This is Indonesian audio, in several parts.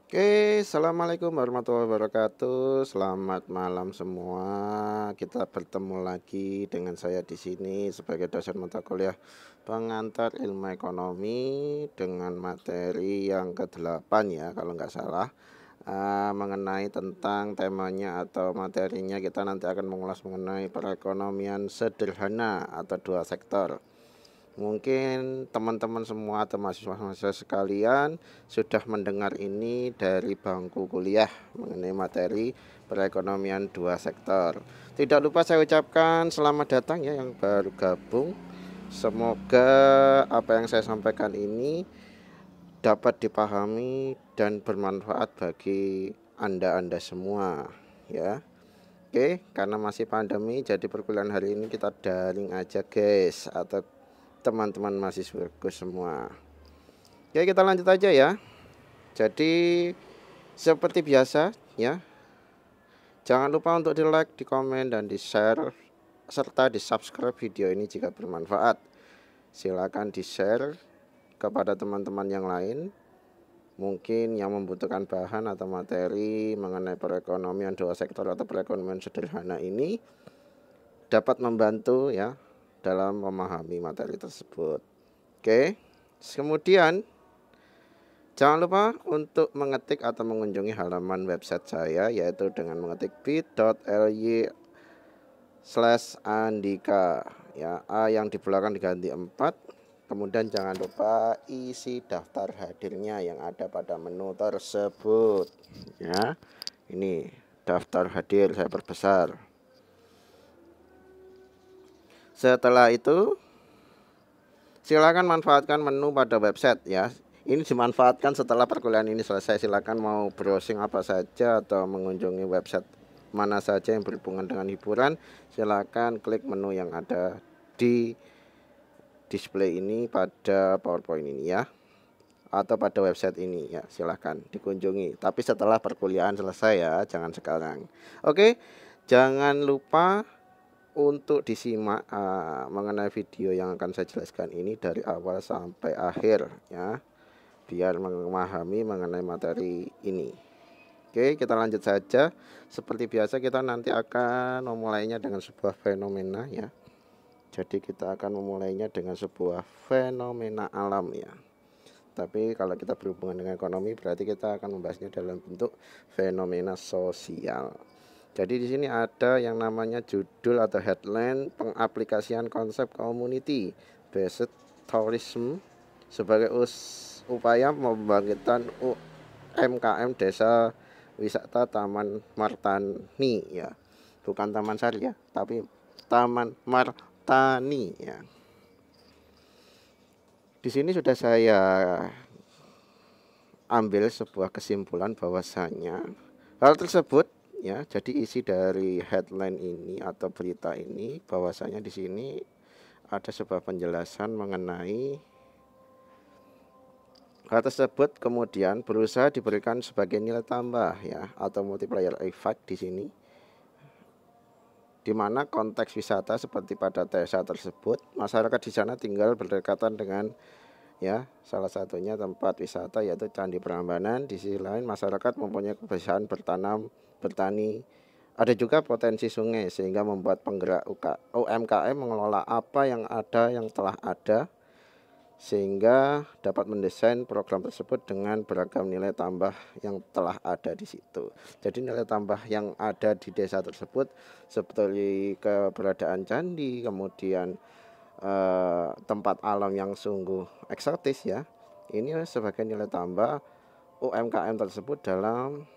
Oke, assalamualaikum warahmatullahi wabarakatuh. Selamat malam semua. Kita bertemu lagi dengan saya di sini sebagai dosen mata kuliah pengantar ilmu ekonomi dengan materi yang ke-8 ya, kalau nggak salah. Mengenai tentang temanya atau materinya kita nanti akan mengulas mengenai perekonomian sederhana atau dua sektor. Mungkin teman-teman semua atau mahasiswa-mahasiswa sekalian sudah mendengar ini dari bangku kuliah mengenai materi perekonomian dua sektor. Tidak lupa saya ucapkan selamat datang ya yang baru gabung. Semoga apa yang saya sampaikan ini dapat dipahami dan bermanfaat bagi Anda-Anda semua ya. Oke, karena masih pandemi jadi perkuliahan hari ini kita daring aja guys, atau teman-teman mahasiswaku semua. Oke, kita lanjut aja ya. Jadi seperti biasa ya, jangan lupa untuk di like, di komen, dan di share serta di subscribe video ini jika bermanfaat. Silakan di share kepada teman-teman yang lain, mungkin yang membutuhkan bahan atau materi mengenai perekonomian dua sektor atau perekonomian sederhana ini dapat membantu ya dalam memahami materi tersebut. Oke, kemudian jangan lupa untuk mengetik atau mengunjungi halaman website saya, yaitu dengan mengetik bit.ly/andika ya, A yang di belakang diganti 4. Kemudian jangan lupa isi daftar hadirnya yang ada pada menu tersebut ya. Ini daftar hadir saya perbesar. Setelah itu silakan manfaatkan menu pada website ya. Ini dimanfaatkan setelah perkuliahan ini selesai. Silakan mau browsing apa saja atau mengunjungi website mana saja yang berhubungan dengan hiburan, silakan klik menu yang ada di display ini pada PowerPoint ini ya, atau pada website ini ya. Silakan dikunjungi. Tapi setelah perkuliahan selesai ya, jangan sekarang. Oke, jangan lupa untuk disimak mengenai video yang akan saya jelaskan ini dari awal sampai akhir ya, biar memahami mengenai materi ini. Oke, kita lanjut saja. Seperti biasa kita nanti akan memulainya dengan sebuah fenomena ya. Jadi kita akan memulainya dengan sebuah fenomena alam ya. Tapi kalau kita berhubungan dengan ekonomi berarti kita akan membahasnya dalam bentuk fenomena sosial. Jadi di sini ada yang namanya judul atau headline pengaplikasian konsep community based tourism sebagai upaya membangkitkan UMKM desa wisata Taman Martani ya. Bukan Taman Sari ya, tapi Taman Martani ya. Di sini sudah saya ambil sebuah kesimpulan bahwasanya hal tersebut ya, jadi isi dari headline ini atau berita ini bahwasanya di sini ada sebuah penjelasan mengenai hal tersebut kemudian berusaha diberikan sebagai nilai tambah ya atau multiplier effect di sini, di mana konteks wisata seperti pada desa tersebut masyarakat di sana tinggal berdekatan dengan ya salah satunya tempat wisata yaitu Candi Prambanan. Di sisi lain masyarakat mempunyai kebiasaan bertanam, bertani, ada juga potensi sungai sehingga membuat penggerak UMKM mengelola apa yang ada yang telah ada sehingga dapat mendesain program tersebut dengan beragam nilai tambah yang telah ada di situ. Jadi nilai tambah yang ada di desa tersebut seperti keberadaan candi, kemudian tempat alam yang sungguh eksotis ya. Ini sebagai nilai tambah UMKM tersebut dalam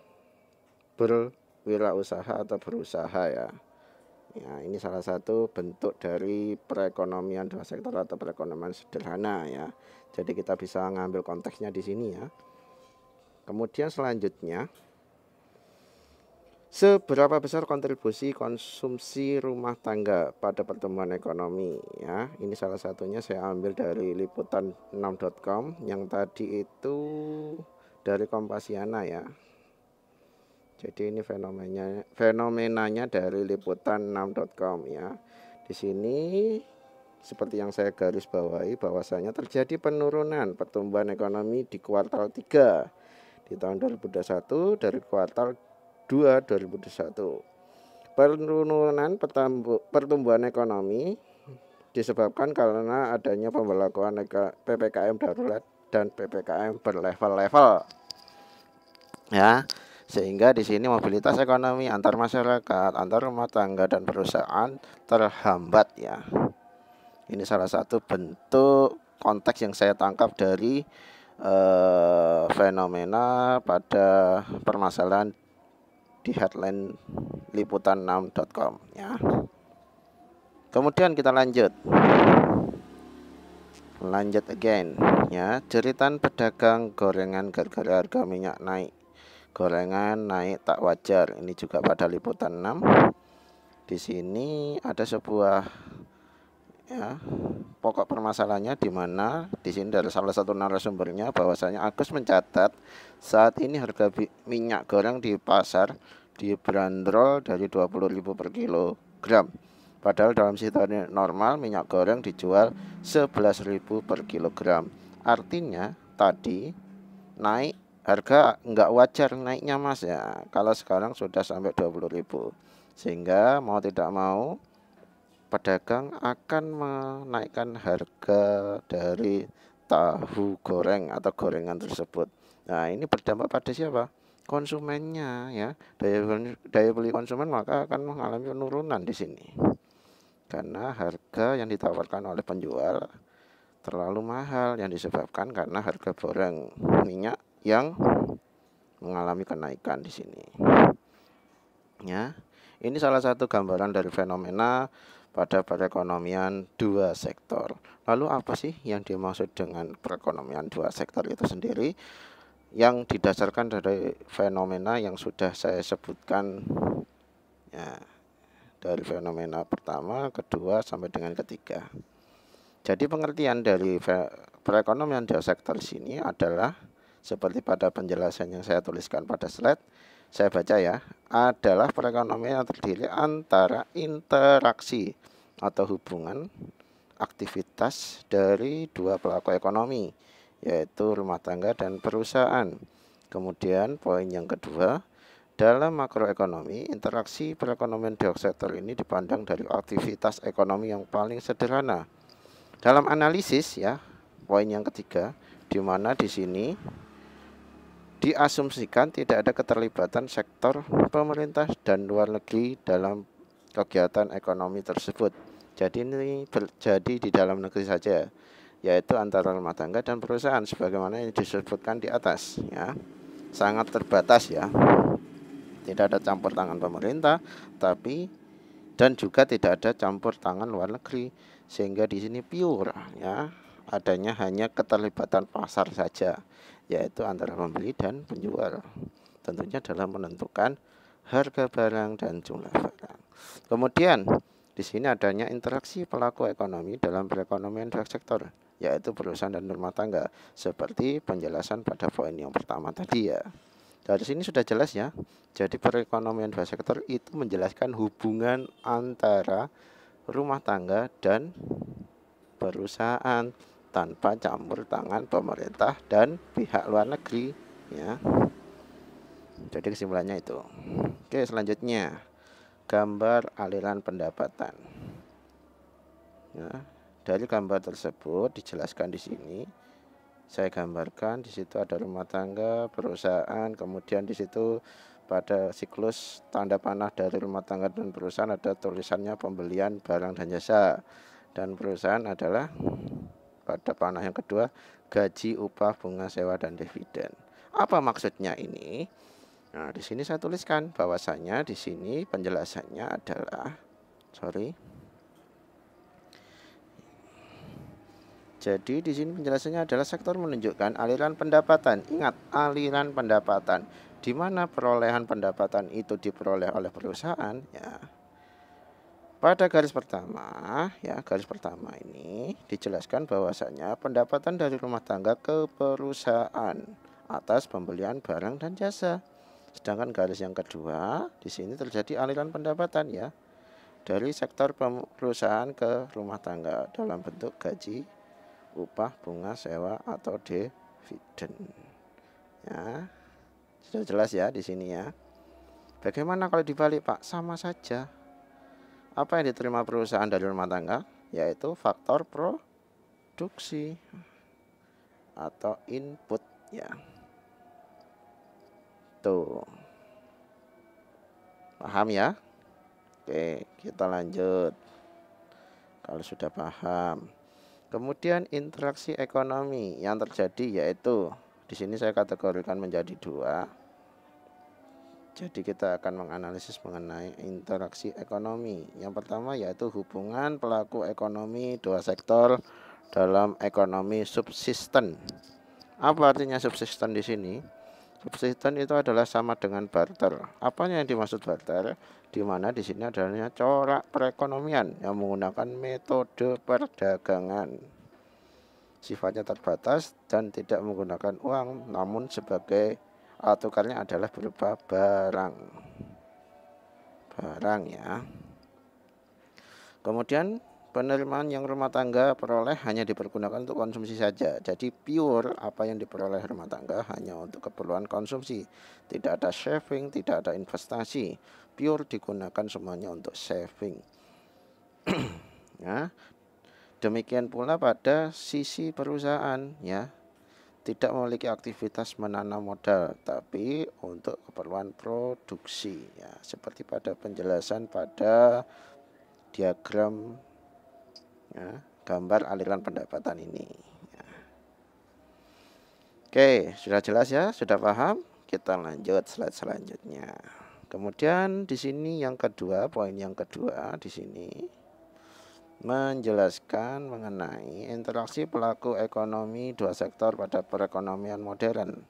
berwirausaha atau berusaha ya. Ya, ini salah satu bentuk dari perekonomian dua sektor atau perekonomian sederhana ya. Jadi kita bisa ngambil konteksnya di sini ya. Kemudian selanjutnya, seberapa besar kontribusi konsumsi rumah tangga pada pertumbuhan ekonomi ya. Ini salah satunya saya ambil dari liputan6.com yang tadi itu dari Kompasiana ya. Jadi ini fenomenanya dari liputan6.com ya. Di sini seperti yang saya garis bawahi bahwasanya terjadi penurunan pertumbuhan ekonomi di kuartal 3 di tahun 2021 dari kuartal 2 2021. Penurunan pertumbuhan ekonomi disebabkan karena adanya pemberlakuan PPKM darurat dan PPKM berlevel-level. Ya, sehingga di sini mobilitas ekonomi antar masyarakat, antar rumah tangga dan perusahaan terhambat ya. Ini salah satu bentuk konteks yang saya tangkap dari fenomena pada permasalahan di headline liputan6.com ya. Kemudian kita lanjut again ya, jeritan pedagang gorengan gara-gara harga minyak naik. Gorengan naik tak wajar. Ini juga pada liputan 6. Di sini ada sebuah ya, pokok permasalahannya di mana di sini dari salah satu narasumbernya bahwasanya Agus mencatat saat ini harga minyak goreng di pasar dibanderol dari 20.000 per kilogram. Padahal dalam situasi normal minyak goreng dijual 11.000 per kilogram. Artinya tadi naik harga enggak wajar naiknya Mas ya. Kalau sekarang sudah sampai 20.000. Sehingga mau tidak mau pedagang akan menaikkan harga dari tahu goreng atau gorengan tersebut. Nah, ini berdampak pada siapa? Konsumennya ya. Daya beli konsumen maka akan mengalami penurunan di sini. Karena harga yang ditawarkan oleh penjual terlalu mahal yang disebabkan karena harga goreng minyak yang mengalami kenaikan di sini. Ya, ini salah satu gambaran dari fenomena pada perekonomian dua sektor. Lalu apa sih yang dimaksud dengan perekonomian dua sektor itu sendiri? Yang didasarkan dari fenomena yang sudah saya sebutkan ya, dari fenomena pertama, kedua, sampai dengan ketiga. Jadi pengertian dari perekonomian dua sektor sini adalah seperti pada penjelasan yang saya tuliskan pada slide, saya baca ya, adalah perekonomian yang terdiri antara interaksi atau hubungan aktivitas dari dua pelaku ekonomi, yaitu rumah tangga dan perusahaan. Kemudian poin yang kedua, dalam makroekonomi, interaksi perekonomian dua sektor ini dipandang dari aktivitas ekonomi yang paling sederhana. Dalam analisis ya, poin yang ketiga, di mana di sini diasumsikan tidak ada keterlibatan sektor pemerintah dan luar negeri dalam kegiatan ekonomi tersebut. Jadi ini terjadi di dalam negeri saja, yaitu antara rumah tangga dan perusahaan sebagaimana yang disebutkan di atas ya. Sangat terbatas ya. Tidak ada campur tangan pemerintah, dan juga tidak ada campur tangan luar negeri, sehingga di sini pure ya, adanya hanya keterlibatan pasar saja, yaitu antara pembeli dan penjual, tentunya dalam menentukan harga barang dan jumlah barang. Kemudian di sini adanya interaksi pelaku ekonomi dalam perekonomian dua sektor, yaitu perusahaan dan rumah tangga, seperti penjelasan pada poin yang pertama tadi ya. Dari sini sudah jelas ya. Jadi perekonomian dua sektor itu menjelaskan hubungan antara rumah tangga dan perusahaan tanpa campur tangan pemerintah dan pihak luar negeri ya. Jadi kesimpulannya itu. Oke, selanjutnya gambar aliran pendapatan. Ya, dari gambar tersebut dijelaskan di sini. Saya gambarkan di situ ada rumah tangga, perusahaan, kemudian di situ pada siklus tanda panah dari rumah tangga dan perusahaan ada tulisannya pembelian barang dan jasa, dan perusahaan adalah pada panah yang kedua gaji, upah, bunga sewa dan dividen. Apa maksudnya ini? Nah, di sini saya tuliskan bahwasanya di sini penjelasannya adalah Jadi di sini penjelasannya adalah sektor menunjukkan aliran pendapatan. Ingat, aliran pendapatan. Di mana perolehan pendapatan itu diperoleh oleh perusahaan ya. Pada garis pertama ini dijelaskan bahwasanya pendapatan dari rumah tangga ke perusahaan atas pembelian barang dan jasa. Sedangkan garis yang kedua di sini terjadi aliran pendapatan ya, dari sektor perusahaan ke rumah tangga dalam bentuk gaji, upah, bunga sewa atau dividen ya. Sudah jelas ya di sini ya. Bagaimana kalau dibalik, Pak? Sama saja. Apa yang diterima perusahaan dari rumah tangga? Yaitu faktor produksi atau input ya. Tuh. Paham ya? Oke, kita lanjut. Kalau sudah paham. Kemudian interaksi ekonomi yang terjadi yaitu di sini saya kategorikan menjadi dua. Jadi kita akan menganalisis mengenai interaksi ekonomi. Yang pertama yaitu hubungan pelaku ekonomi dua sektor dalam ekonomi subsisten. Apa artinya subsisten di sini? Subsisten itu adalah sama dengan barter. Apanya yang dimaksud barter? Di mana di sini adanya corak perekonomian yang menggunakan metode perdagangan. Sifatnya terbatas dan tidak menggunakan uang, namun sebagai alat tukarnya adalah berupa barang ya. Kemudian penerimaan yang rumah tangga peroleh hanya dipergunakan untuk konsumsi saja. Jadi pure apa yang diperoleh rumah tangga hanya untuk keperluan konsumsi. Tidak ada saving, tidak ada investasi. Pure digunakan semuanya untuk saving. Ya. Demikian pula pada sisi perusahaan ya. Tidak memiliki aktivitas menanam modal, tapi untuk keperluan produksi ya, seperti pada penjelasan pada diagram ya, gambar aliran pendapatan ini ya. Oke, sudah jelas ya, sudah paham? Kita lanjut slide selanjutnya. Kemudian di sini yang kedua, poin yang kedua di sini menjelaskan mengenai interaksi pelaku ekonomi dua sektor pada perekonomian modern.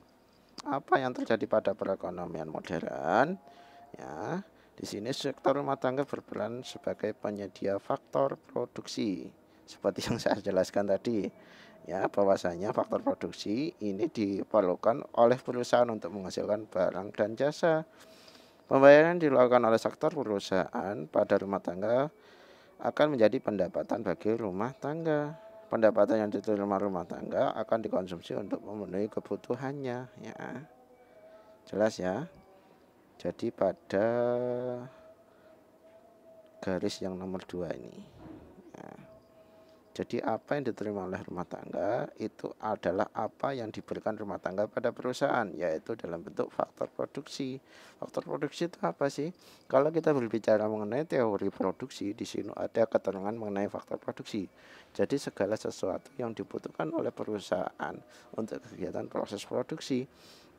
Apa yang terjadi pada perekonomian modern? Ya, di sini sektor rumah tangga berperan sebagai penyedia faktor produksi. Seperti yang saya jelaskan tadi, ya, bahwasanya faktor produksi ini diperlukan oleh perusahaan untuk menghasilkan barang dan jasa. Pembayaran dilakukan oleh sektor perusahaan pada rumah tangga akan menjadi pendapatan bagi rumah tangga. Pendapatan yang diterima rumah tangga akan dikonsumsi untuk memenuhi kebutuhannya ya. Jelas ya. Jadi pada garis yang nomor 2 ini ya. Jadi apa yang diterima oleh rumah tangga itu adalah apa yang diberikan rumah tangga pada perusahaan, yaitu dalam bentuk faktor produksi. Faktor produksi itu apa sih? Kalau kita berbicara mengenai teori produksi, di sini ada keterangan mengenai faktor produksi. Jadi segala sesuatu yang dibutuhkan oleh perusahaan untuk kegiatan proses produksi,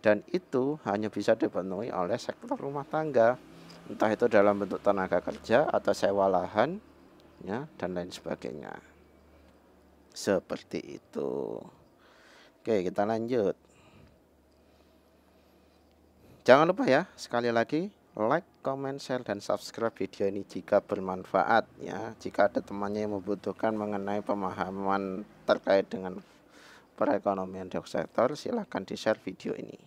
dan itu hanya bisa dipenuhi oleh sektor rumah tangga, entah itu dalam bentuk tenaga kerja atau sewa lahan ya, dan lain sebagainya. Seperti itu. Oke, kita lanjut. Jangan lupa ya, sekali lagi like, comment, share, dan subscribe video ini jika bermanfaat ya. Jika ada temannya yang membutuhkan mengenai pemahaman terkait dengan perekonomian di sektor, silahkan di-share video ini.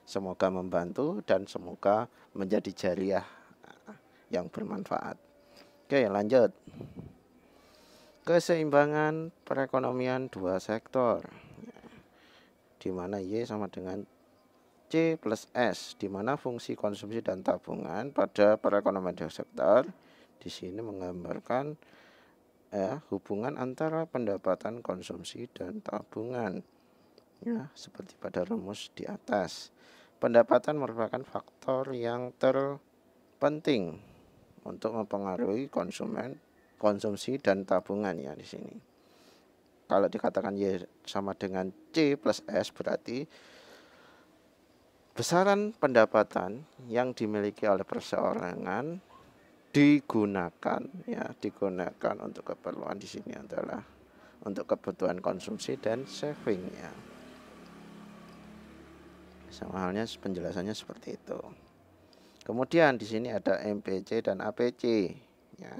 Semoga membantu dan semoga menjadi jariah yang bermanfaat. Oke, lanjut. Keseimbangan perekonomian dua sektor, di mana Y sama dengan C plus S, di mana fungsi konsumsi dan tabungan pada perekonomian dua sektor di sini menggambarkan hubungan antara pendapatan konsumsi dan tabungan ya, seperti pada rumus di atas. Pendapatan merupakan faktor yang terpenting untuk mempengaruhi konsumsi dan tabungan ya di sini. Kalau dikatakan Y sama dengan C plus S, berarti besaran pendapatan yang dimiliki oleh perseorangan digunakan untuk keperluan di sini adalah untuk kebutuhan konsumsi dan saving ya. Sama halnya penjelasannya seperti itu. Kemudian di sini ada MPC dan APC ya.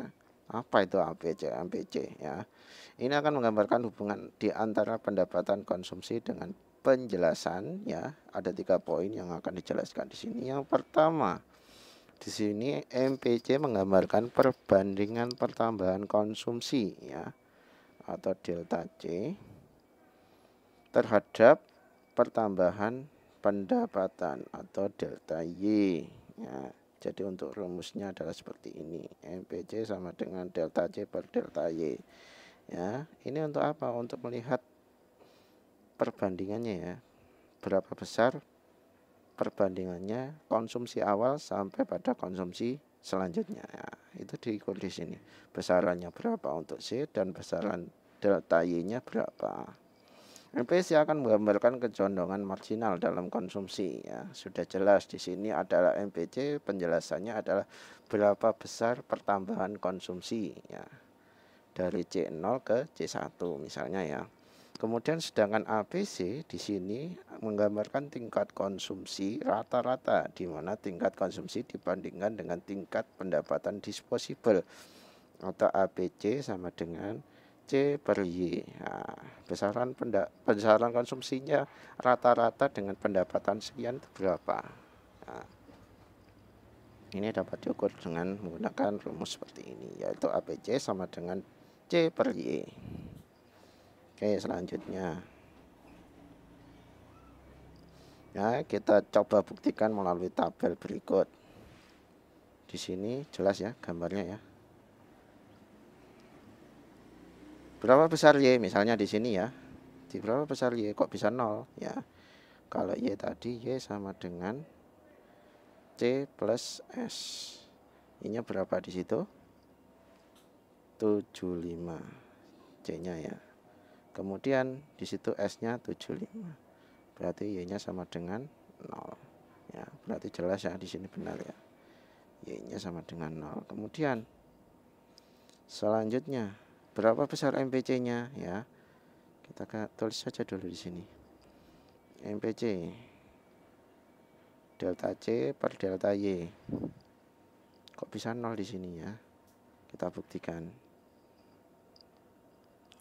Apa itu APC? MPC ya. Ini akan menggambarkan hubungan di antara pendapatan konsumsi dengan penjelasan ya. Ada 3 poin yang akan dijelaskan di sini. Yang pertama, di sini MPC menggambarkan perbandingan pertambahan konsumsi ya, atau delta C terhadap pertambahan pendapatan atau delta Y ya. Jadi untuk rumusnya adalah seperti ini, MPC sama dengan delta C per delta Y ya. Ini untuk apa? Untuk melihat perbandingannya ya, berapa besar perbandingannya konsumsi awal sampai pada konsumsi selanjutnya ya. Itu diukur di sini, besarannya berapa untuk C dan besaran delta Y nya berapa. MPC akan menggambarkan kecondongan marginal dalam konsumsi ya. Sudah jelas di sini adalah MPC, penjelasannya adalah berapa besar pertambahan konsumsi ya, dari C0 ke C1 misalnya ya. Kemudian sedangkan ABC di sini menggambarkan tingkat konsumsi rata-rata, di mana tingkat konsumsi dibandingkan dengan tingkat pendapatan disposable, atau ABC sama dengan C per Y. Nah, besaran konsumsinya rata-rata dengan pendapatan sekian itu berapa. Nah, ini dapat diukur dengan menggunakan rumus seperti ini, yaitu ABC sama dengan C per Y. Oke, selanjutnya ya, kita coba buktikan melalui tabel berikut. Di sini jelas ya gambarnya ya. Berapa besar Y misalnya di sini ya. Di berapa besar Y, kok bisa 0 ya. Kalau Y tadi Y sama dengan C plus S. Y-nya berapa di situ? 75. C-nya ya. Kemudian di situ S-nya 75. Berarti Y-nya sama dengan 0. Ya, berarti jelas ya di sini benar ya. Y-nya sama dengan 0. Kemudian selanjutnya berapa besar MPC-nya ya? Kita tulis saja dulu di sini. MPC delta C per delta Y. Kok bisa 0 di sini ya? Kita buktikan.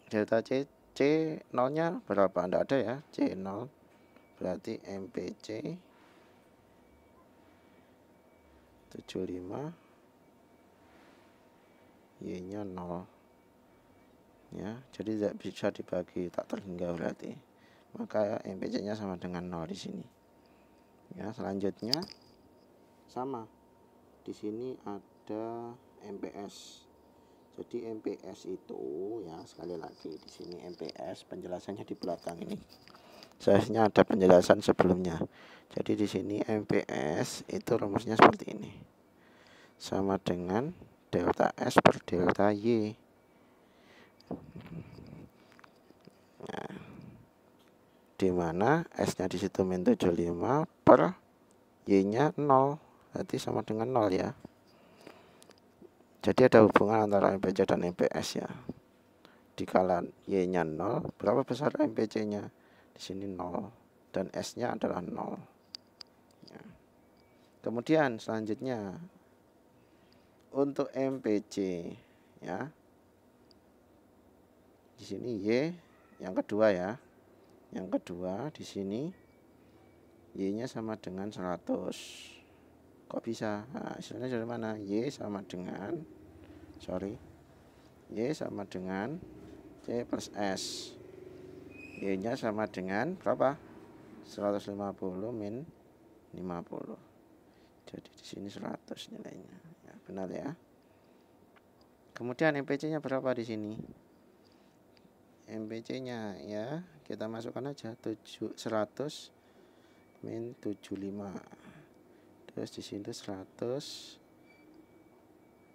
Delta C 0-nya berapa? Enggak ada ya. C 0. Berarti MPC 75, Y-nya 0. Ya, jadi tidak bisa dibagi tak terhingga berarti. Maka MPC-nya sama dengan 0 di sini. Ya, selanjutnya sama. Di sini ada MPS. Jadi MPS itu ya, sekali lagi di sini MPS, penjelasannya di belakang ini. Seharusnya ada penjelasan sebelumnya. Jadi di sini MPS itu rumusnya seperti ini. Sama dengan delta S per delta Y. Nah, di mana S-nya di situ min 75 per Y-nya 0. Berarti sama dengan 0 ya. Jadi ada hubungan antara MPC dan MPS ya. Dikala Y-nya 0, berapa besar MPC-nya? Di sini 0 dan S-nya adalah 0. Ya. Kemudian selanjutnya untuk MPC ya. Di sini Y yang kedua ya. Yang kedua di sini Y-nya sama dengan 100. Kok bisa? Nah, hasilnya dari mana? Y sama dengan Y sama dengan C plus S. Y-nya sama dengan berapa? 150 min 50. Jadi di sini 100 nilainya. Ya, benar ya. Kemudian MPC-nya berapa di sini? MPC-nya ya, kita masukkan aja 100 min 75. Terus di sini 100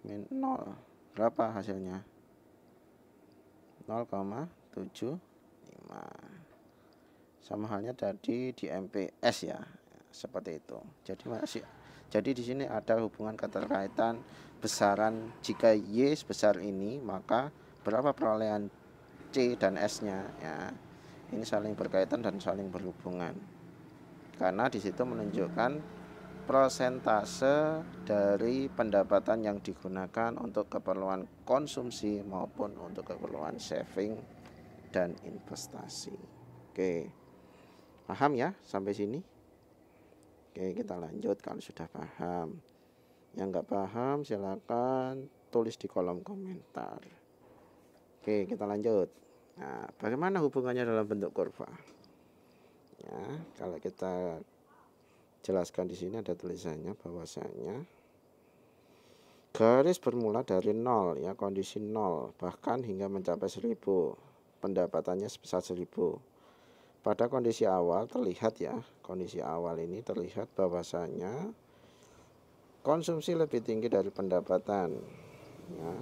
min 0. Berapa hasilnya? 0,75. Sama halnya tadi di MPS ya. Seperti itu. Jadi di sini ada hubungan keterkaitan besaran. Jika Y sebesar ini, maka berapa perolehan C dan S-nya ya. Ini saling berkaitan dan saling berhubungan. Karena di situ menunjukkan prosentase dari pendapatan yang digunakan untuk keperluan konsumsi maupun untuk keperluan saving dan investasi. Oke, paham ya sampai sini? Oke, kita lanjut kalau sudah paham. Yang nggak paham silakan tulis di kolom komentar. Oke, kita lanjut. Nah, bagaimana hubungannya dalam bentuk kurva? Ya, kalau kita jelaskan di sini ada tulisannya bahwasanya garis bermula dari 0 ya, kondisi 0 bahkan hingga mencapai 1000, pendapatannya sebesar 1000. Pada kondisi awal terlihat ya, kondisi awal ini terlihat bahwasanya konsumsi lebih tinggi dari pendapatan ya,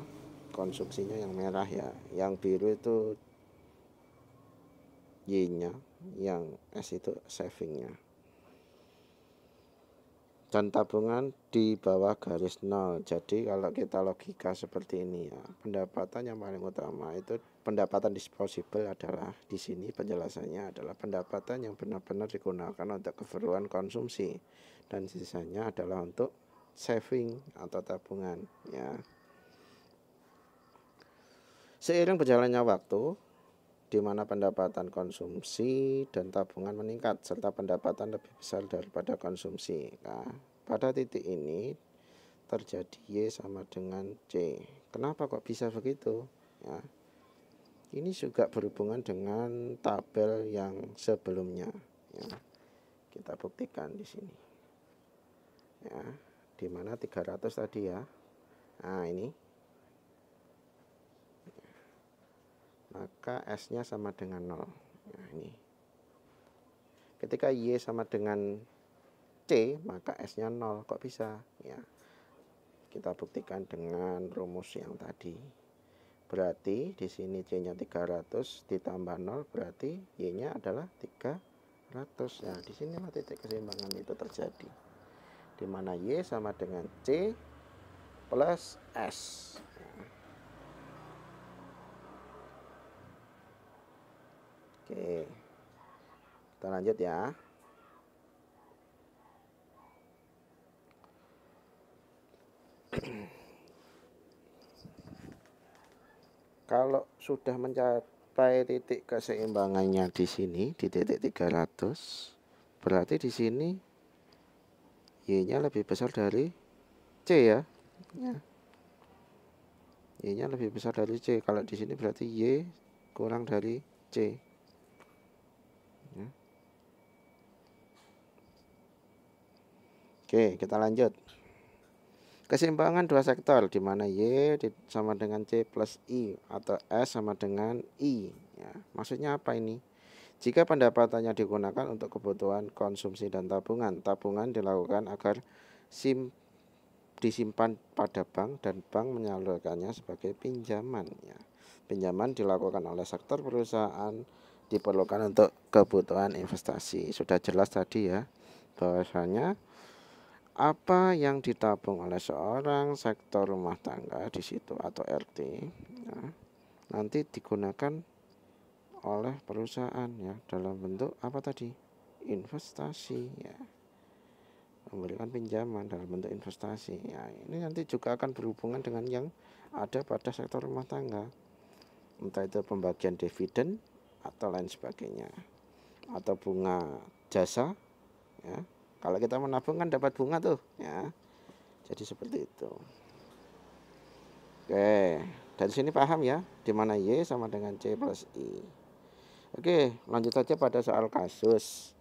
konsumsinya yang merah ya, yang biru itu Y-nya, yang S itu savingnya, dan tabungan di bawah garis 0. Jadi kalau kita logika seperti ini ya, pendapatan yang paling utama itu pendapatan disposable adalah di sini penjelasannya adalah pendapatan yang benar-benar digunakan untuk keperluan konsumsi, dan sisanya adalah untuk saving atau tabungan ya. Seiring berjalannya waktu, di mana pendapatan konsumsi dan tabungan meningkat serta pendapatan lebih besar daripada konsumsi. Nah, pada titik ini terjadi Y sama dengan C. Kenapa kok bisa begitu? Ya, ini juga berhubungan dengan tabel yang sebelumnya. Ya, kita buktikan di sini. Ya, di mana 300 tadi ya. Nah, ini. Maka S-nya sama dengan 0. Nah, ini. Ketika Y sama dengan C, maka S-nya 0. Kok bisa? Ya. Kita buktikan dengan rumus yang tadi. Berarti di sini C-nya 300 ditambah 0 berarti Y-nya adalah 300. Nah, di sinilah titik keseimbangan itu terjadi. Di mana Y sama dengan C plus S. Oke. Kita lanjut ya. Kalau sudah mencapai titik keseimbangannya di sini di titik 300, berarti di sini Y-nya lebih besar dari C ya. Ya. Y-nya lebih besar dari C. Kalau di sini berarti Y kurang dari C. Ya. Oke, kita lanjut. Keseimbangan dua sektor di mana Y sama dengan C plus I atau S sama dengan I. Ya, maksudnya apa ini? Jika pendapatannya digunakan untuk kebutuhan konsumsi dan tabungan, tabungan dilakukan agar disimpan pada bank dan bank menyalurkannya sebagai pinjaman. Ya. Pinjaman dilakukan oleh sektor perusahaan, diperlukan untuk kebutuhan investasi. Sudah jelas tadi ya, bahwasanya apa yang ditabung oleh seorang sektor rumah tangga di situ atau RT ya, nanti digunakan oleh perusahaan ya dalam bentuk apa tadi? Investasi ya. Memberikan pinjaman dalam bentuk investasi ya. Ini nanti juga akan berhubungan dengan yang ada pada sektor rumah tangga. Entah itu pembagian dividen atau lain sebagainya. Atau bunga jasa ya. Kalau kita menabung kan dapat bunga tuh ya. Jadi seperti itu. Oke, dari sini paham ya, di mana Y sama dengan C plus I. Oke, lanjut saja pada soal kasus.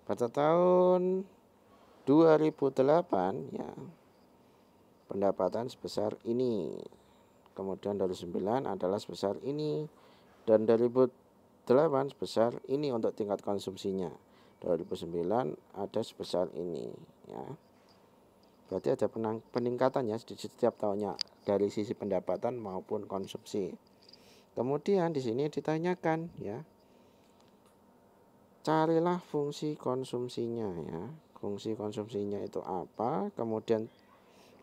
Pada tahun 2008 ya, pendapatan sebesar ini. Kemudian 2009 adalah sebesar ini. Dan 2008 sebesar ini untuk tingkat konsumsinya. 2009 ada sebesar ini ya. Berarti ada peningkatannya di setiap tahunnya dari sisi pendapatan maupun konsumsi. Kemudian di sini ditanyakan ya, carilah fungsi konsumsinya ya. Fungsi konsumsinya itu apa? Kemudian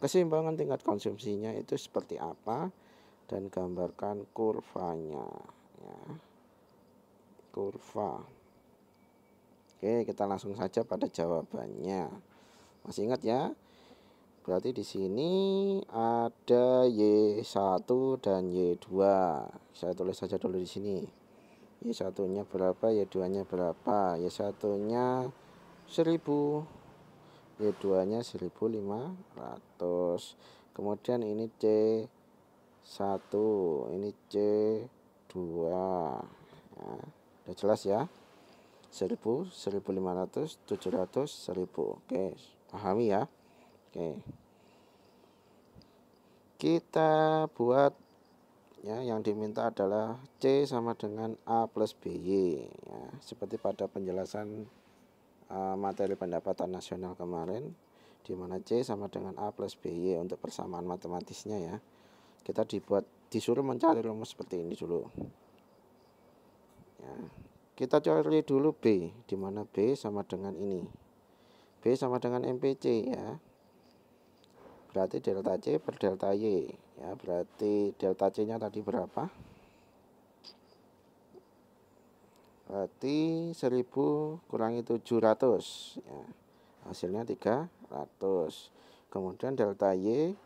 keseimbangan tingkat konsumsinya itu seperti apa? Dan gambarkan kurvanya ya. Kurva. Oke, kita langsung saja pada jawabannya. Masih ingat ya? Berarti di sini ada Y1 dan Y2. Saya tulis saja dulu di sini. Y1-nya berapa, Y2-nya berapa? Y1-nya 1000, Y2-nya 1500. Kemudian ini C1, ini C2. Ya, udah jelas ya? 1000, 1500, 700, 1000. Oke, pahami ya. Oke, kita buat ya, yang diminta adalah C sama dengan A plus BY ya, seperti pada penjelasan materi pendapatan nasional kemarin, di mana C sama dengan A plus BY untuk persamaan matematisnya ya. Kita disuruh mencari rumus seperti ini dulu ya. Kita cari dulu B, di mana B sama dengan ini. B sama dengan MPC ya. Berarti delta C per delta Y ya, berarti delta C nya tadi berapa? Berarti 1000 kurangi 700 ya, hasilnya 300. Kemudian delta Y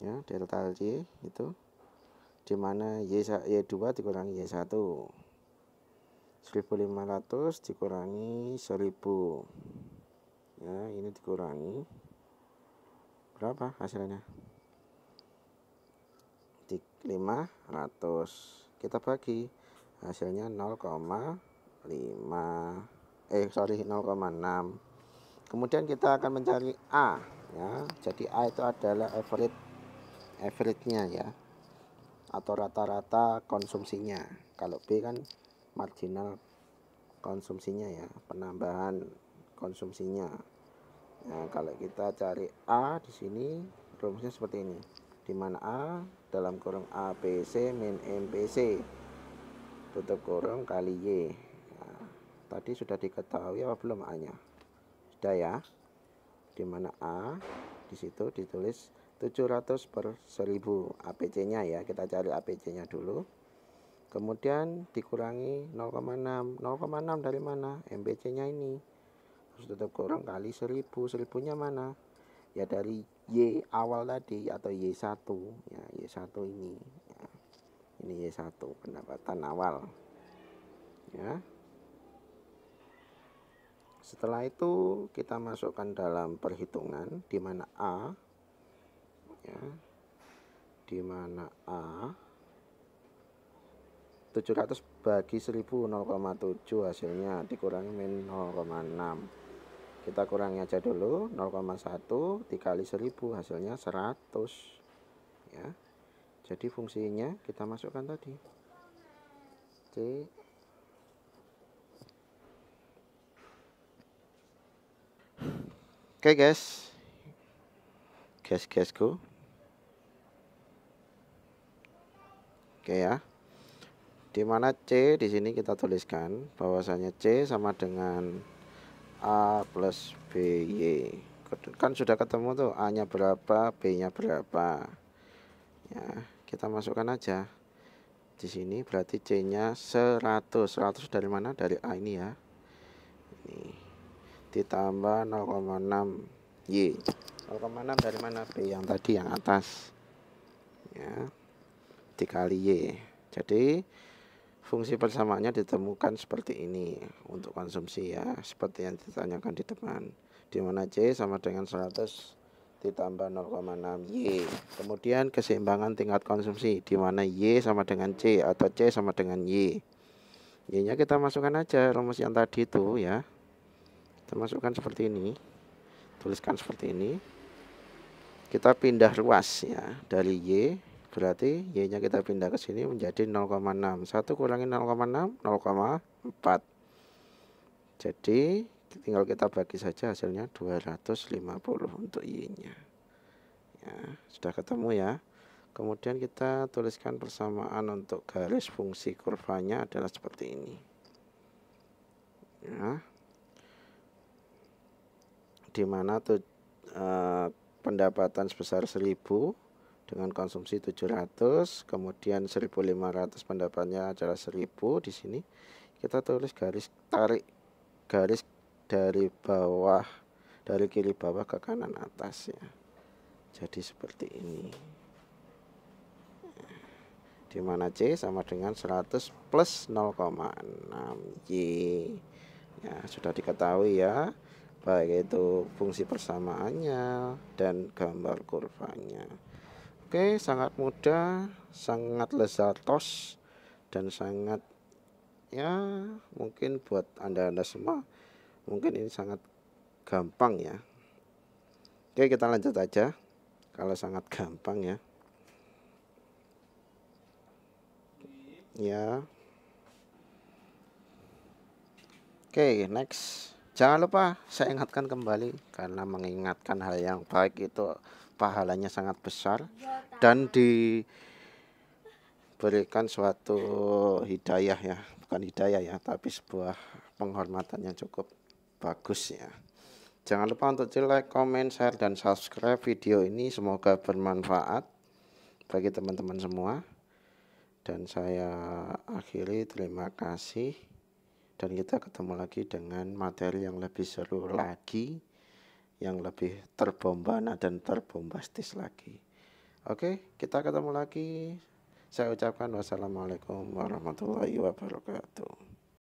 ya, delta Y itu dimana Y2 dikurangi Y1, 1500 dikurangi 1000 ya, ini dikurangi berapa hasilnya? 500. Kita bagi, hasilnya 0,6. Kemudian kita akan mencari A ya. Jadi A itu adalah average-nya ya, atau rata-rata konsumsinya. Kalau B kan marginal konsumsinya ya, penambahan konsumsinya. Nah, kalau kita cari A di sini rumusnya seperti ini, di mana A dalam kurung APC min MPC tutup kurung kali Y. Nah, tadi sudah diketahui apa belum A-nya? Sudah ya. Di mana A di situ ditulis 700 per 1000 APC-nya ya. Kita cari APC-nya dulu. Kemudian dikurangi 0,6. 0,6 dari mana? MPC-nya ini. Tutup kurung kali 1000. 1000-nya mana? Ya dari Y awal tadi atau Y1 ya, Y1 ini ya. Ini Y1 pendapatan awal ya. Setelah itu kita masukkan dalam perhitungan, di mana A ya, di mana A 700 bagi 1000 0,7 hasilnya, dikurangi min 0,6. Kita kurangi aja dulu, 0,1 dikali 1000 hasilnya 100 ya. Jadi fungsinya kita masukkan tadi C. Oke guysku. Oke ya. Dimana C di sini kita tuliskan bahwasanya C sama dengan A plus BY. Kan sudah ketemu tuh, A-nya berapa, B-nya berapa. Ya, kita masukkan aja. Di sini berarti C-nya 100. 100 dari mana? Dari A ini ya. Ini ditambah 0,6 Y. 0,6 dari mana? B yang tadi yang atas. Ya. Dikali Y. Jadi fungsi persamaannya ditemukan seperti ini untuk konsumsi ya, seperti yang ditanyakan di depan, di mana C sama dengan 100 ditambah 0,6 Y. Kemudian keseimbangan tingkat konsumsi, di mana Y sama dengan C atau C sama dengan Y. Y-nya kita masukkan aja rumus yang tadi itu ya. Kita masukkan seperti ini, tuliskan seperti ini. Kita pindah ruas ya, dari Y berarti Y-nya kita pindah ke sini menjadi 0,6. 1 kurangi 0,6, 0,4. Jadi tinggal kita bagi saja, hasilnya 250 untuk Y-nya. Ya, sudah ketemu ya. Kemudian kita tuliskan persamaan untuk garis fungsi kurvanya adalah seperti ini. Ya. Dimana tuh pendapatan sebesar 1000 dengan konsumsi 700, kemudian 1500 pendapatnya adalah 1000. Di sini kita tulis tarik garis dari bawah, dari kiri bawah ke kanan atas ya. Jadi seperti ini. Di mana C sama dengan 100 plus 0,6 Y. Ya, sudah diketahui ya, baik itu fungsi persamaannya dan gambar kurvanya. Oke, sangat mudah, sangat lezatos, dan sangat ya mungkin buat anda semua mungkin ini sangat gampang ya. Oke, kita lanjut aja. Kalau sangat gampang ya. Ya. Oke, next. Jangan lupa saya ingatkan kembali karena mengingatkan hal yang baik itu pahalanya sangat besar dan diberikan suatu hidayah ya, bukan hidayah ya, tapi sebuah penghormatan yang cukup bagus ya. Jangan lupa untuk di like, comment, share, dan subscribe video ini. Semoga bermanfaat bagi teman-teman semua. Dan saya akhiri, terima kasih. Dan kita ketemu lagi dengan materi yang lebih seru lagi, yang lebih terbombana dan terbombastis lagi. Oke, kita ketemu lagi. Saya ucapkan wassalamualaikum warahmatullahi wabarakatuh.